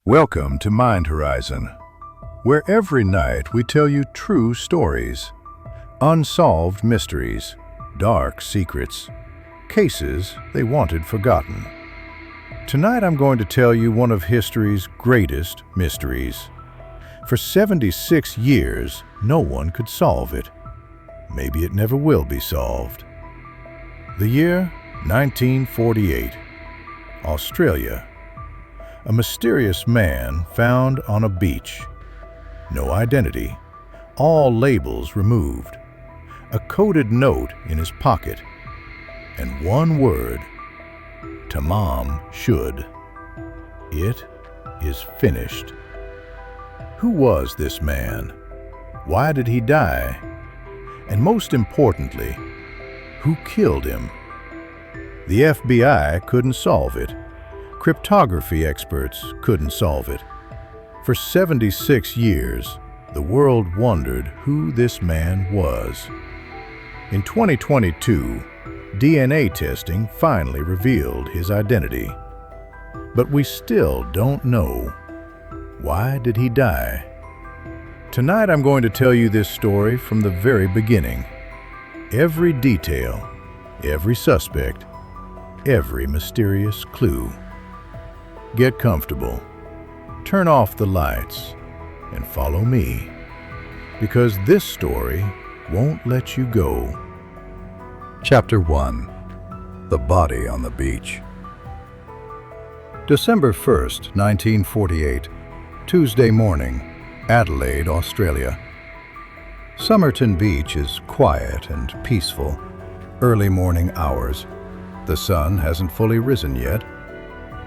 Welcome to MindHorizon, where every night we tell you true stories, unsolved mysteries, dark secrets, cases they wanted forgotten. Tonight I'm going to tell you one of history's greatest mysteries. For 76 years, no one could solve it. Maybe it never will be solved. The year 1948, Australia. A mysterious man found on a beach. No identity, all labels removed. A coded note in his pocket, and one word, TamámShud. It is finished. Who was this man? Why did he die? And most importantly, who killed him? The FBI couldn't solve it. Cryptography experts couldn't solve it. For 76 years, the world wondered who this man was. In 2022, DNA testing finally revealed his identity. But we still don't know. Why did he die? Tonight I'm going to tell you this story from the very beginning. Every detail, every suspect, every mysterious clue. Get comfortable, turn off the lights, and follow me, because this story won't let you go. Chapter 1. The Body on the Beach. December 1st, 1948, Tuesday morning, Adelaide, Australia. Somerton Beach is quiet and peaceful. Early morning hours. The sun hasn't fully risen yet.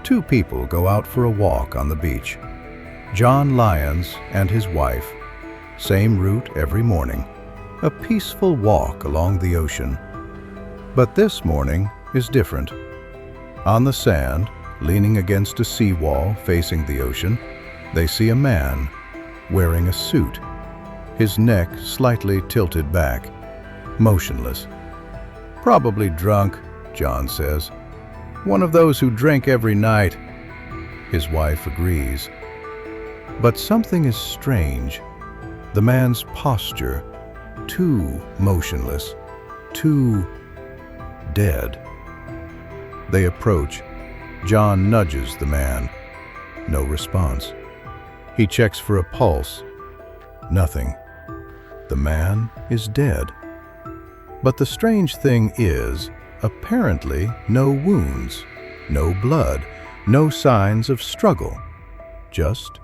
Two people go out for a walk on the beach. John Lyons and his wife. Same route every morning. A peaceful walk along the ocean. But this morning is different. On the sand, leaning against a seawall facing the ocean, they see a man wearing a suit, his neck slightly tilted back, motionless. Probably drunk, John says. One of those who drink every night. His wife agrees. But something is strange. The man's posture, too motionless, too dead. They approach. John nudges the man. No response. He checks for a pulse. Nothing. The man is dead. But the strange thing is, apparently no wounds, no blood, no signs of struggle. Just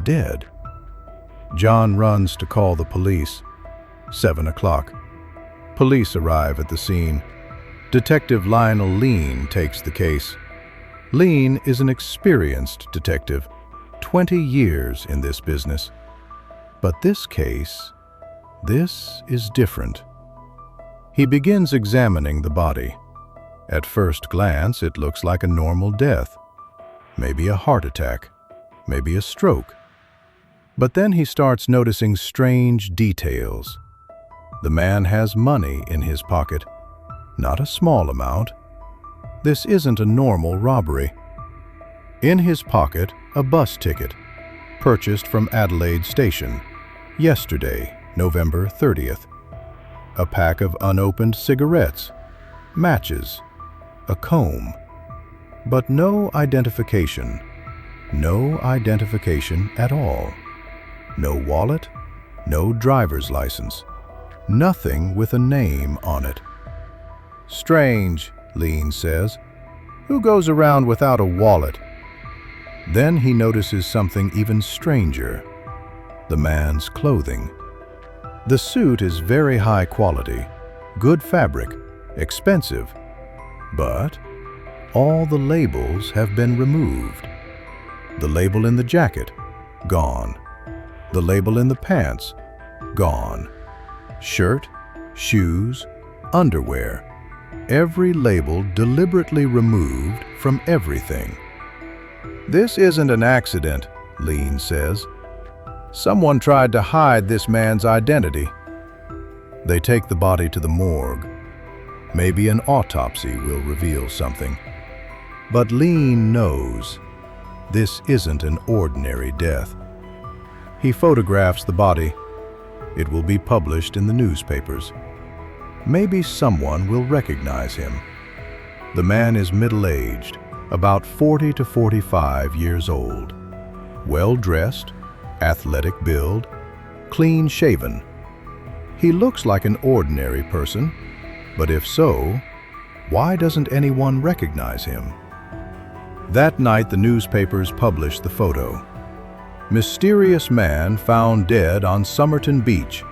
dead. John runs to call the police. 7 o'clock. Police arrive at the scene. Detective Lionel Lean takes the case. Lean is an experienced detective, 20 years in this business. But this case, this is different. He begins examining the body. At first glance, it looks like a normal death. Maybe a heart attack, maybe a stroke. But then he starts noticing strange details. The man has money in his pocket, not a small amount. This isn't a normal robbery. In his pocket, a bus ticket, purchased from Adelaide Station, yesterday, November 30th. A pack of unopened cigarettes, matches, a comb. But no identification. No identification at all. No wallet, no driver's license. Nothing with a name on it. Strange, Lean says. Who goes around without a wallet? Then he notices something even stranger. The man's clothing. The suit is very high quality, good fabric, expensive. But all the labels have been removed. The label in the jacket, gone. The label in the pants, gone. Shirt, shoes, underwear. Every label deliberately removed from everything. This isn't an accident, Lean says. Someone tried to hide this man's identity. They take the body to the morgue. Maybe an autopsy will reveal something. But Lean knows This isn't an ordinary death. He photographs the body. It will be published in the newspapers. Maybe someone will recognize him. The man is middle-aged, about 40 to 45 years old. Well-dressed, athletic build, clean-shaven. He looks like an ordinary person, but if so, why doesn't anyone recognize him? That night, the newspapers published the photo. Mysterious man found dead on Somerton Beach.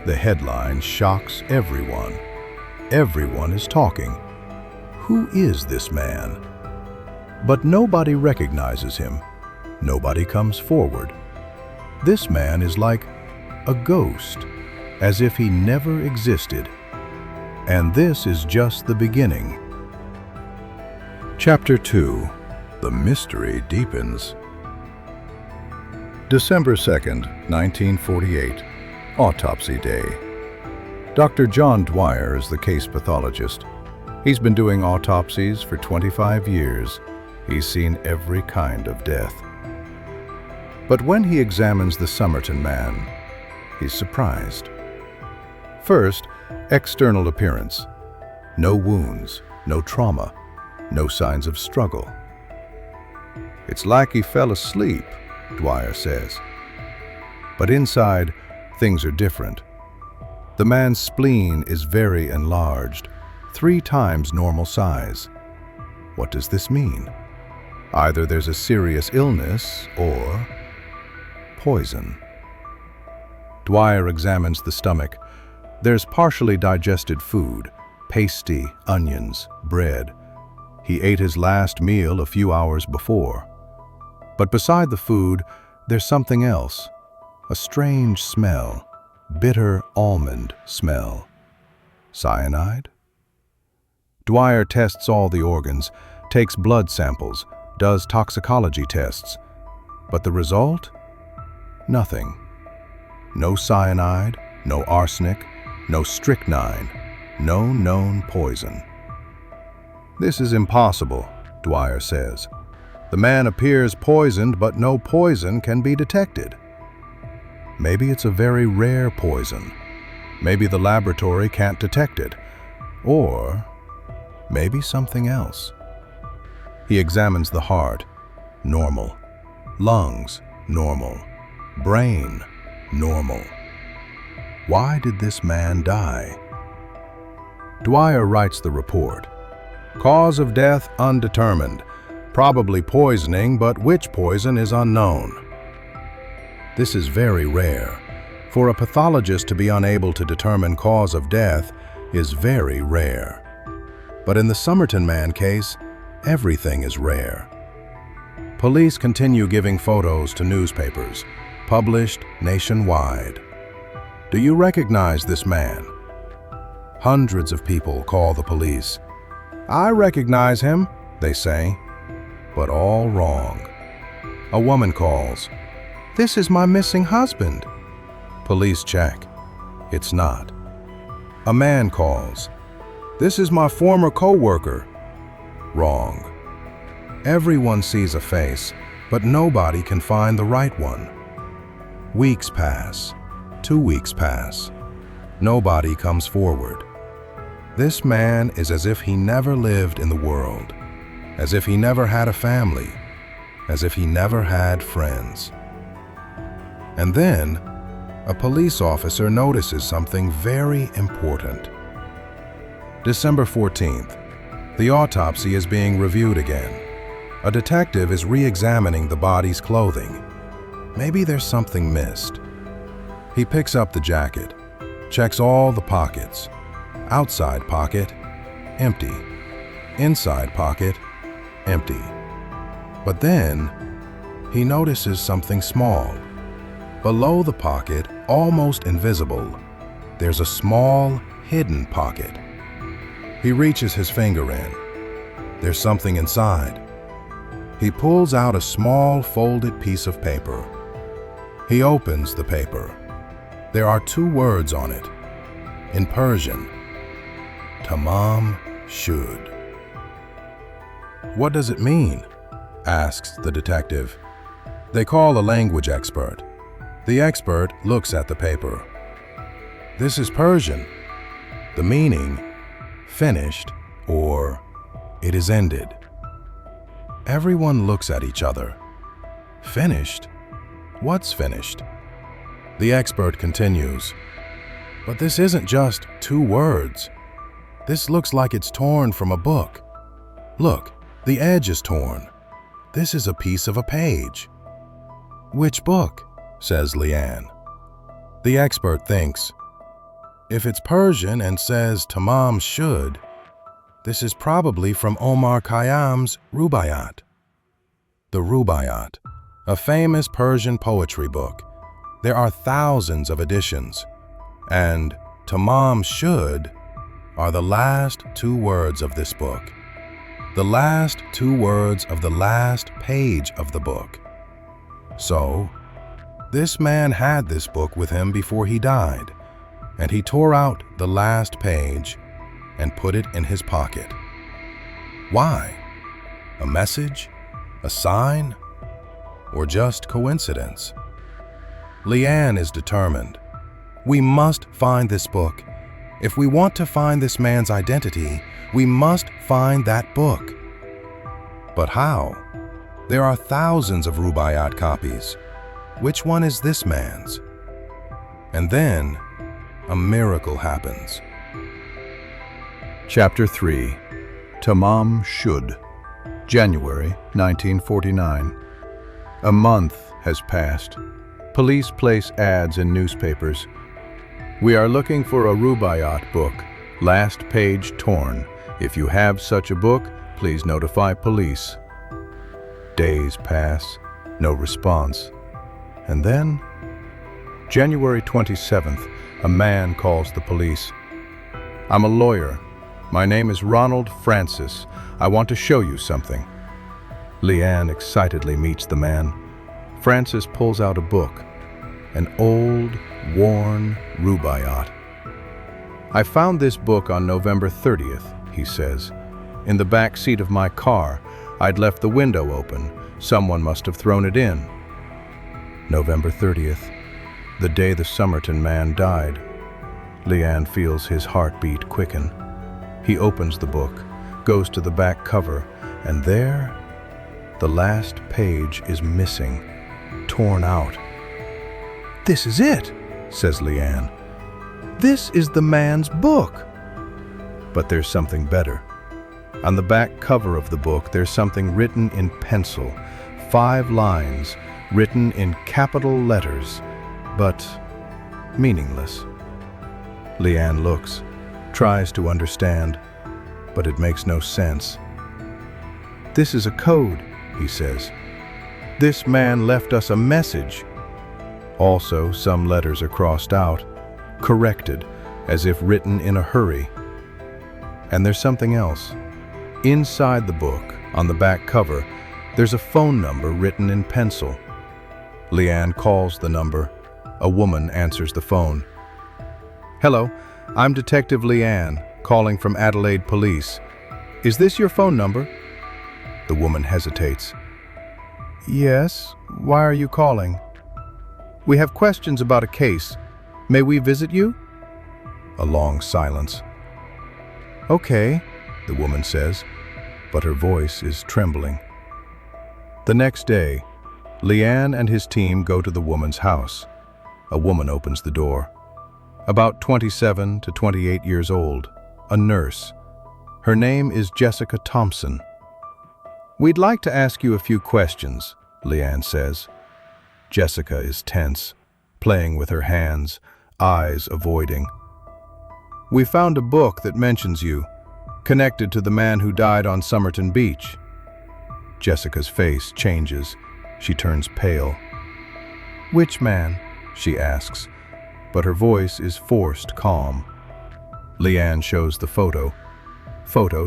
The headline shocks everyone. Everyone is talking. Who is this man? But nobody recognizes him. Nobody comes forward. This man is like a ghost, as if he never existed. And this is just the beginning. Chapter 2. The Mystery Deepens. December 2nd, 1948. Autopsy Day. Dr. John Dwyer is the case pathologist. He's been doing autopsies for 25 years. He's seen every kind of death. But when he examines the Somerton man, he's surprised. First, external appearance. No wounds, no trauma, no signs of struggle. It's like he fell asleep, Dwyer says. But inside, things are different. The man's spleen is very enlarged, 3 times normal size. What does this mean? Either there's a serious illness or poison. Dwyer examines the stomach. There's partially digested food, pasty, onions, bread. He ate his last meal a few hours before. But beside the food, there's something else. A strange smell, bitter almond smell. Cyanide? Dwyer tests all the organs, takes blood samples, does toxicology tests. But the result? Nothing. No cyanide, no arsenic, no strychnine, no known poison. This is impossible, Dwyer says. The man appears poisoned, but no poison can be detected. Maybe it's a very rare poison. Maybe the laboratory can't detect it. Or maybe something else. He examines the heart. Normal. Lungs. Normal. Brain. Normal. Why did this man die? Dwyer writes the report. Cause of death undetermined. Probably poisoning, but which poison is unknown. This is very rare. For a pathologist to be unable to determine cause of death is very rare. But in the Somerton man case, everything is rare. Police continue giving photos to newspapers, published nationwide. Do you recognize this man? Hundreds of people call the police. I recognize him, they say, but all wrong. A woman calls. This is my missing husband. Police check. It's not. A man calls. This is my former co-worker. Wrong. Everyone sees a face, but nobody can find the right one. Weeks pass. 2 weeks pass. Nobody comes forward. This man is as if he never lived in the world, as if he never had a family, as if he never had friends. And then, a police officer notices something very important. December 14th. The autopsy is being reviewed again. A detective is re-examining the body's clothing. Maybe there's something missed. He picks up the jacket, checks all the pockets. Outside pocket, empty. Inside pocket, empty. But then, he notices something small. Below the pocket, almost invisible, there's a small, hidden pocket. He reaches his finger in. There's something inside. He pulls out a small, folded piece of paper. He opens the paper. There are 2 words on it. In Persian, TamámShud. What does it mean? asks the detective. They call a language expert. The expert looks at the paper. This is Persian. The meaning, finished, or it is ended. Everyone looks at each other. Finished? What's finished? The expert continues. But this isn't just 2 words. This looks like it's torn from a book. Look, the edge is torn. This is a piece of a page. Which book? Says Leanne. The expert thinks. If it's Persian and says TamámShud, this is probably from Omar Khayyam's Rubaiyat. The Rubaiyat, a famous Persian poetry book. There are thousands of editions, and TamámShud are the last 2 words of this book. The last 2 words of the last page of the book. So, this man had this book with him before he died, and he tore out the last page and put it in his pocket. Why? A message? A sign? Or just coincidence? Leanne is determined. We must find this book. If we want to find this man's identity, we must find that book. But how? There are thousands of Rubaiyat copies. Which one is this man's? And then, a miracle happens. Chapter 3. TamámShud. January 1949. A month has passed. Police place ads in newspapers. We are looking for a Rubaiyat book, last page torn. If you have such a book, please notify police. Days pass, no response. And then, January 27th, a man calls the police. I'm a lawyer. My name is Ronald Francis. I want to show you something. Leanne excitedly meets the man. Francis pulls out a book, an old, worn Rubaiyat. I found this book on November 30th, he says. In the back seat of my car, I'd left the window open. Someone must have thrown it in. November 30th, the day the Somerton man died. Leanne feels his heartbeat quicken. He opens the book, goes to the back cover, and there, the last page is missing, torn out. This is it, says Leanne. This is the man's book. But there's something better. On the back cover of the book, there's something written in pencil, 5 lines, written in capital letters, but meaningless. Leanne looks, tries to understand, but it makes no sense. This is a code, he says. This man left us a message. Also, some letters are crossed out, corrected, as if written in a hurry. And there's something else. Inside the book, on the back cover, there's a phone number written in pencil. Leanne calls the number. A woman answers the phone. Hello, I'm Detective Leanne, calling from Adelaide Police. Is this your phone number? The woman hesitates. Yes, why are you calling? We have questions about a case. May we visit you? A long silence. Okay, the woman says, but her voice is trembling. The next day, Leanne and his team go to the woman's house. A woman opens the door. About 27 to 28 years old, a nurse. Her name is Jessica Thompson. We'd like to ask you a few questions, Leanne says. Jessica is tense, playing with her hands, eyes avoiding. We found a book that mentions you, connected to the man who died on Somerton Beach. Jessica's face changes. She turns pale. Which man? She asks, but her voice is forced calm. Leanne shows the photo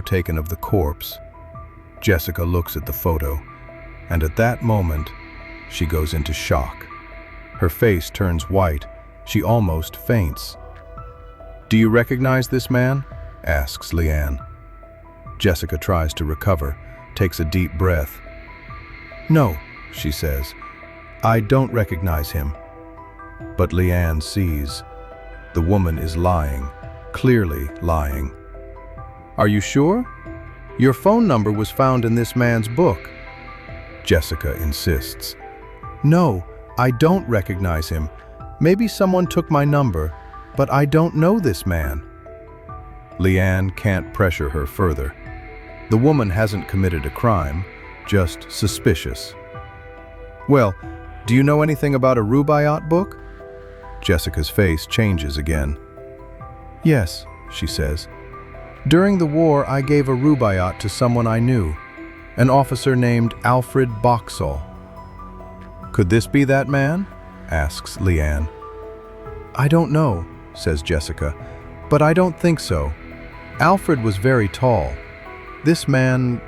taken of the corpse. Jessica looks at the photo, and at that moment, she goes into shock. Her face turns white. She almost faints. Do you recognize this man? Asks Leanne. Jessica tries to recover, takes a deep breath. "No," she says. "I don't recognize him." But Leanne sees. The woman is lying, clearly lying. "Are you sure? Your phone number was found in this man's book." Jessica insists. "No, I don't recognize him. Maybe someone took my number, but I don't know this man." Leanne can't pressure her further. The woman hasn't committed a crime, just suspicious. "Well, do you know anything about a Rubaiyat book?" Jessica's face changes again. "Yes," she says. "During the war, I gave a Rubaiyat to someone I knew, an officer named Alfred Boxall." "Could this be that man?" asks Leanne. "I don't know," says Jessica, "but I don't think so. Alfred was very tall. This man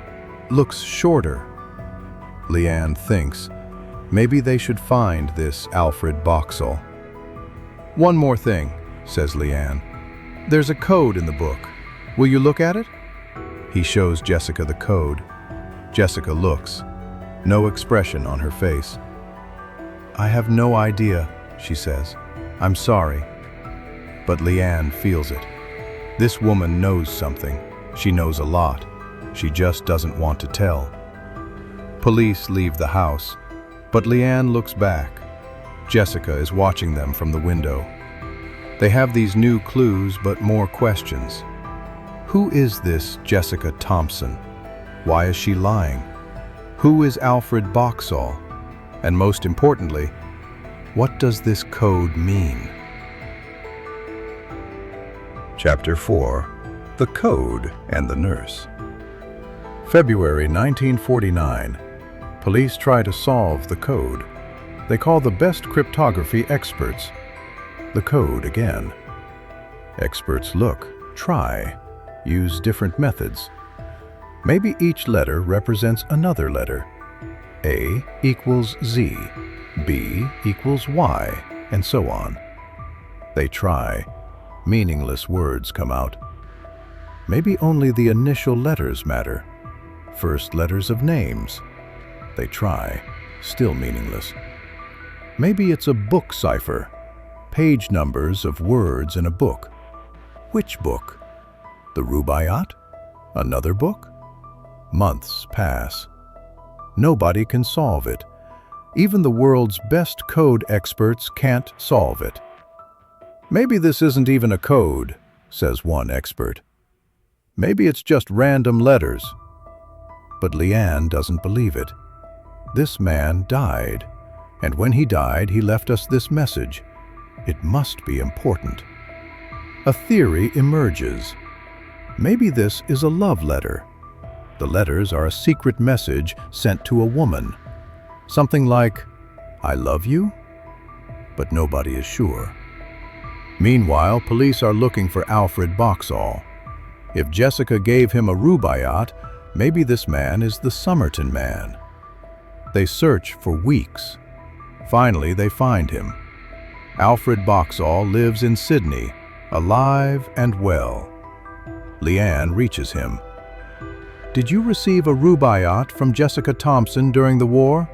looks shorter." Leanne thinks, maybe they should find this Alfred Boxall. "One more thing," says Leanne. "There's a code in the book. Will you look at it?" He shows Jessica the code. Jessica looks. No expression on her face. "I have no idea," she says. "I'm sorry." But Leanne feels it. This woman knows something. She knows a lot. She just doesn't want to tell. Police leave the house, but Leanne looks back. Jessica is watching them from the window. They have these new clues, but more questions. Who is this Jessica Thompson? Why is she lying? Who is Alfred Boxall? And most importantly, what does this code mean? Chapter 4. The Code and the Nurse. February 1949. Police try to solve the code. They call the best cryptography experts. The code again. Experts look, try, use different methods. Maybe each letter represents another letter. A equals Z, B equals Y, and so on. They try. Meaningless words come out. Maybe only the initial letters matter. First letters of names. They try. Still meaningless. Maybe it's a book cipher. Page numbers of words in a book. Which book? The Rubaiyat? Another book? Months pass. Nobody can solve it. Even the world's best code experts can't solve it. "Maybe this isn't even a code," says one expert. "Maybe it's just random letters." But Leanne doesn't believe it. This man died, and when he died, he left us this message. It must be important. A theory emerges. Maybe this is a love letter. The letters are a secret message sent to a woman. Something like, "I love you?" But nobody is sure. Meanwhile, police are looking for Alfred Boxall. If Jessica gave him a Rubaiyat, maybe this man is the Somerton man. They search for weeks. Finally, they find him. Alfred Boxall lives in Sydney, alive and well. Leanne reaches him. "Did you receive a Rubaiyat from Jessica Thompson during the war?"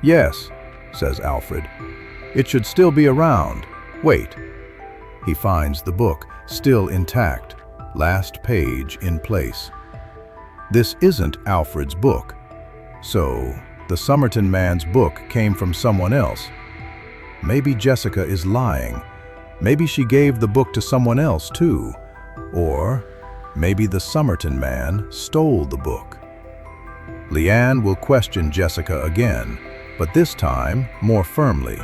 "Yes," says Alfred. "It should still be around. Wait." He finds the book, still intact, last page in place. This isn't Alfred's book. So, the Somerton man's book came from someone else. Maybe Jessica is lying. Maybe she gave the book to someone else too. Or maybe the Somerton man stole the book. Leanne will question Jessica again, but this time more firmly.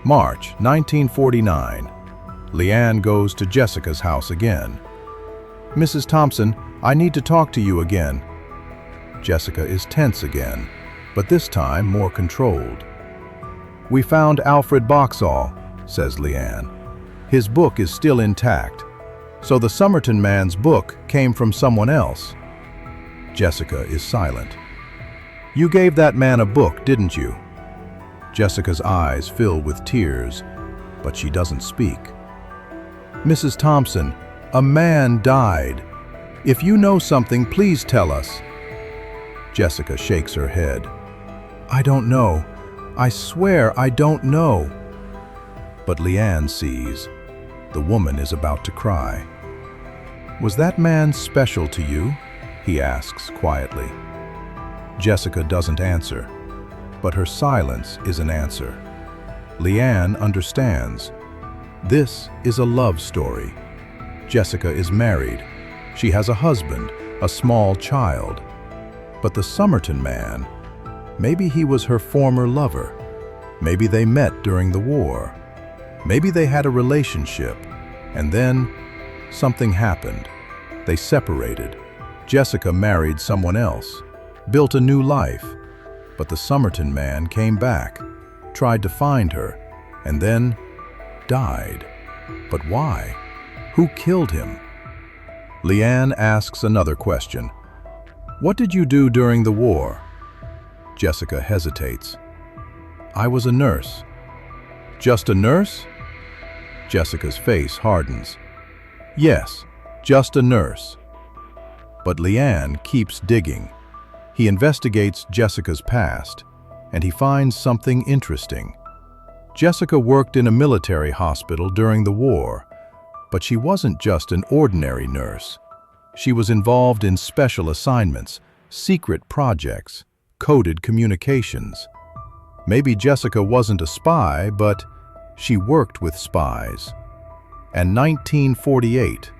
March 1949. Leanne goes to Jessica's house again. "Mrs. Thompson, I need to talk to you again." Jessica is tense again, but this time more controlled. "We found Alfred Boxall," says Leanne. "His book is still intact. So the Somerton man's book came from someone else." Jessica is silent. "You gave that man a book, didn't you?" Jessica's eyes fill with tears, but she doesn't speak. "Mrs. Thompson, a man died. If you know something, please tell us." Jessica shakes her head. "I don't know. I swear I don't know." But Leanne sees. The woman is about to cry. "Was that man special to you?" he asks quietly. Jessica doesn't answer, but her silence is an answer. Leanne understands. This is a love story. Jessica is married. She has a husband, a small child. But the Somerton man, maybe he was her former lover. Maybe they met during the war. Maybe they had a relationship, and then something happened. They separated. Jessica married someone else, built a new life. But the Somerton man came back, tried to find her, and then died. But why? Who killed him? Leanne asks another question. "What did you do during the war?" Jessica hesitates. "I was a nurse." "Just a nurse?" Jessica's face hardens. "Yes, just a nurse." But Leanne keeps digging. He investigates Jessica's past, and he finds something interesting. Jessica worked in a military hospital during the war, but she wasn't just an ordinary nurse. She was involved in special assignments, secret projects, coded communications. Maybe Jessica wasn't a spy, but she worked with spies. And 1948,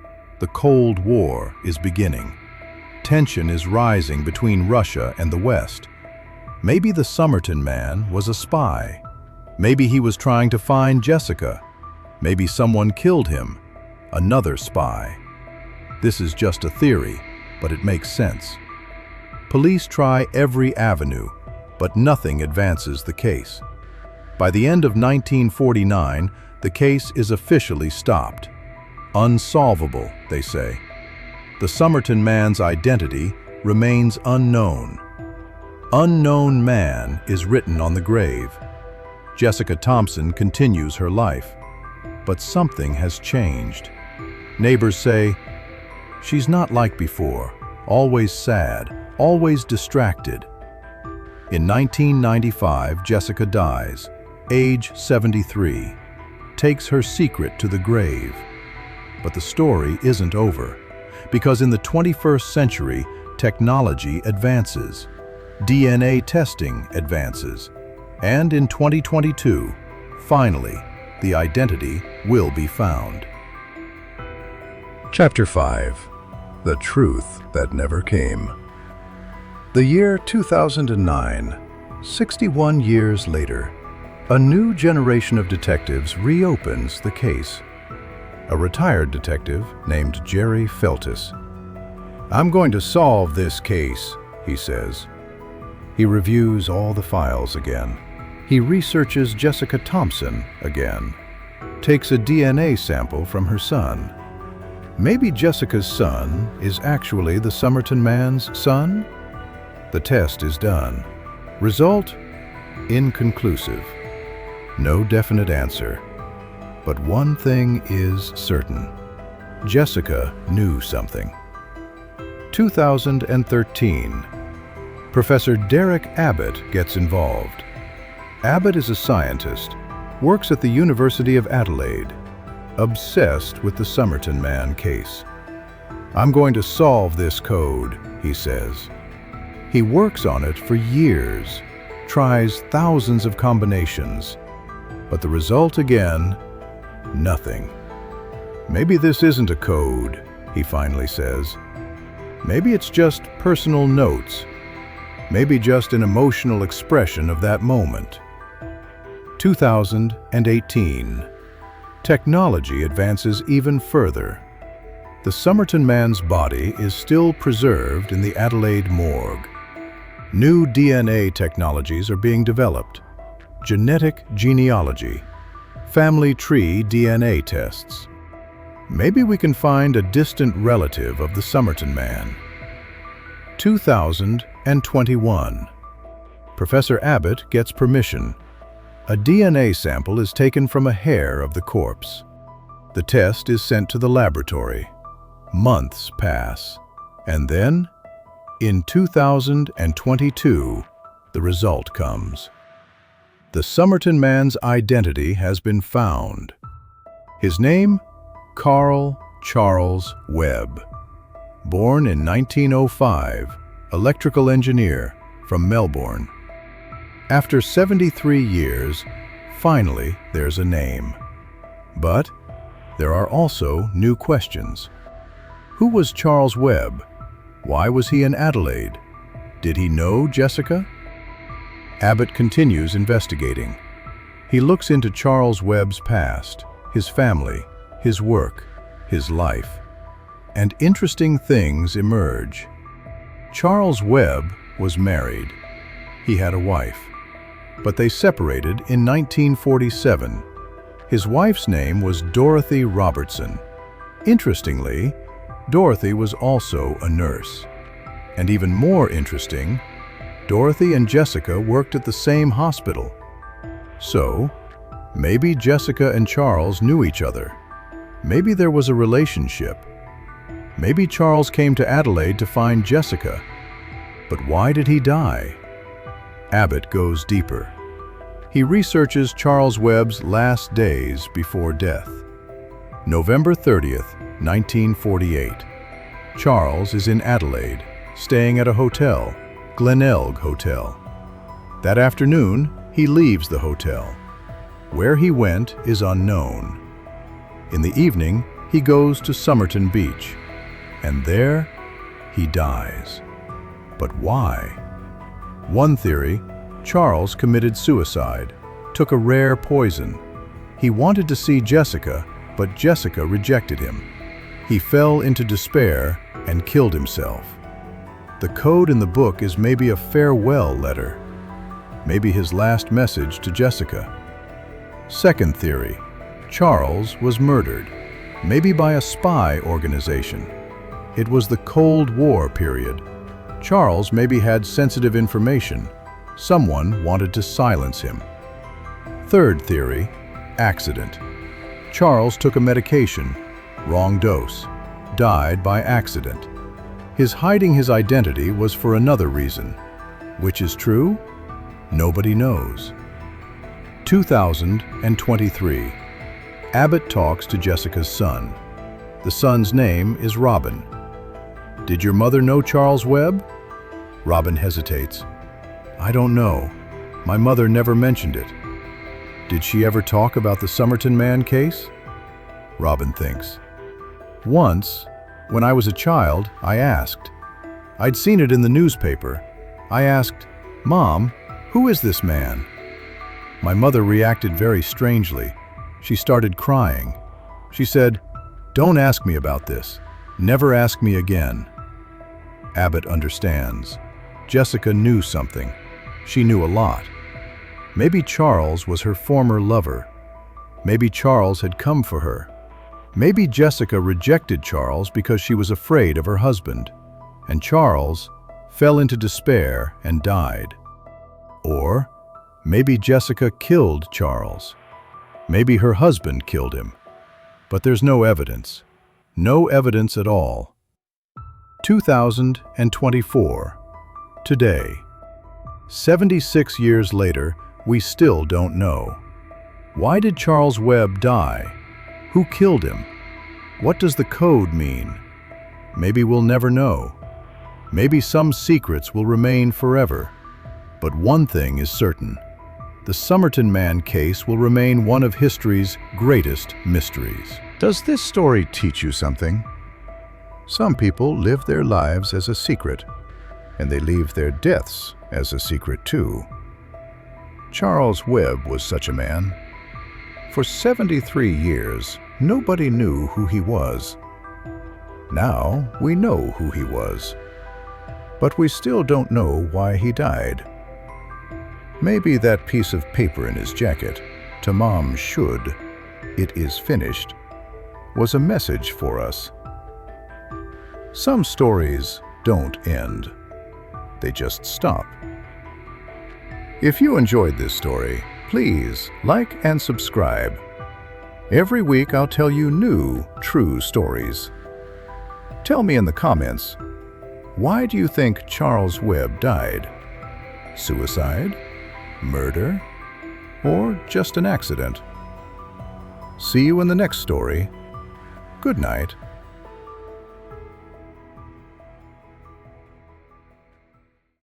the Cold War is beginning. Tension is rising between Russia and the West. Maybe the Somerton man was a spy. Maybe he was trying to find Jessica. Maybe someone killed him, another spy. This is just a theory, but it makes sense. Police try every avenue, but nothing advances the case. By the end of 1949, the case is officially stopped. Unsolvable, they say. The Somerton man's identity remains unknown. Unknown man is written on the grave. Jessica Thompson continues her life, but something has changed. Neighbors say, "She's not like before, always sad, always distracted." In 1995, Jessica dies, age 73, takes her secret to the grave. But the story isn't over, because in the 21st century, technology advances, DNA testing advances, and in 2022, finally, the identity will be found. Chapter 5. The Truth That Never Came. The year 2009, 61 years later, a new generation of detectives reopens the case. A retired detective named Jerry Feltis. "I'm going to solve this case," he says. He reviews all the files again. He researches Jessica Thompson again. Takes a DNA sample from her son. Maybe Jessica's son is actually the Somerton man's son? The test is done. Result? Inconclusive. No definite answer. But one thing is certain. Jessica knew something. 2013. Professor Derek Abbott gets involved. Abbott is a scientist, works at the University of Adelaide, obsessed with the Somerton man case. "I'm going to solve this code," he says. He works on it for years, tries thousands of combinations, but the result again, nothing. "Maybe this isn't a code," he finally says. "Maybe it's just personal notes. Maybe just an emotional expression of that moment." 2018. Technology advances even further. The Somerton man's body is still preserved in the Adelaide morgue. New DNA technologies are being developed. Genetic genealogy, family tree DNA tests. Maybe we can find a distant relative of the Somerton man. 2021. Professor Abbott gets permission. A DNA sample is taken from a hair of the corpse. The test is sent to the laboratory. Months pass, and then In 2022, the result comes. The Somerton man's identity has been found. His name? Carl Charles Webb. Born in 1905, electrical engineer from Melbourne. After 73 years, finally there's a name. But there are also new questions. Who was Charles Webb? Why was he in Adelaide? Did he know Jessica? Abbott continues investigating. He looks into Charles Webb's past, his family, his work, his life. And interesting things emerge. Charles Webb was married. He had a wife. But they separated in 1947. His wife's name was Dorothy Robertson. Interestingly, Dorothy was also a nurse. And even more interesting, Dorothy and Jessica worked at the same hospital. So, maybe Jessica and Charles knew each other. Maybe there was a relationship. Maybe Charles came to Adelaide to find Jessica. But why did he die? Abbott goes deeper. He researches Charles Webb's last days before death. November 30th, 1948. Charles is in Adelaide, staying at a hotel, Glenelg Hotel. That afternoon, he leaves the hotel. Where he went is unknown. In the evening, he goes to Somerton Beach, and there, he dies. But why? One theory, Charles committed suicide, took a rare poison. He wanted to see Jessica, but Jessica rejected him. He fell into despair and killed himself. The code in the book is maybe a farewell letter, maybe his last message to Jessica. Second theory, Charles was murdered, maybe by a spy organization. It was the Cold War period. Charles maybe had sensitive information. Someone wanted to silence him. Third theory, accident. Charles took a medication, wrong dose, died by accident. His hiding his identity was for another reason. Which is true? Nobody knows. 2023. Abbott talks to Jessica's son. The son's name is Robin. Did your mother know Charles Webb? Robin hesitates. I don't know. My mother never mentioned it. Did she ever talk about the Somerton man case? Robin thinks. Once, when I was a child, I asked. I'd seen it in the newspaper. I asked, Mom, who is this man? My mother reacted very strangely. She started crying. She said, Don't ask me about this. Never ask me again. Abbott understands. Jessica knew something. She knew a lot. Maybe Charles was her former lover. Maybe Charles had come for her. Maybe Jessica rejected Charles because she was afraid of her husband, and Charles fell into despair and died. Or maybe Jessica killed Charles. Maybe her husband killed him. But there's no evidence. No evidence at all. 2024. Today. 76 years later, we still don't know. Why did Charles Webb die? Who killed him? What does the code mean? Maybe we'll never know. Maybe some secrets will remain forever. But one thing is certain. The Somerton man case will remain one of history's greatest mysteries. Does this story teach you something? Some people live their lives as a secret, and they leave their deaths as a secret too. Charles Webb was such a man. For 73 years, nobody knew who he was. Now we know who he was. But we still don't know why he died. Maybe that piece of paper in his jacket, TamámShud, it is finished, was a message for us. Some stories don't end. They just stop. If you enjoyed this story, please like and subscribe. Every week I'll tell you new, true stories. Tell me in the comments, Why do you think Charles Webb died? Suicide? Murder? Or just an accident? See you in the next story. Good night.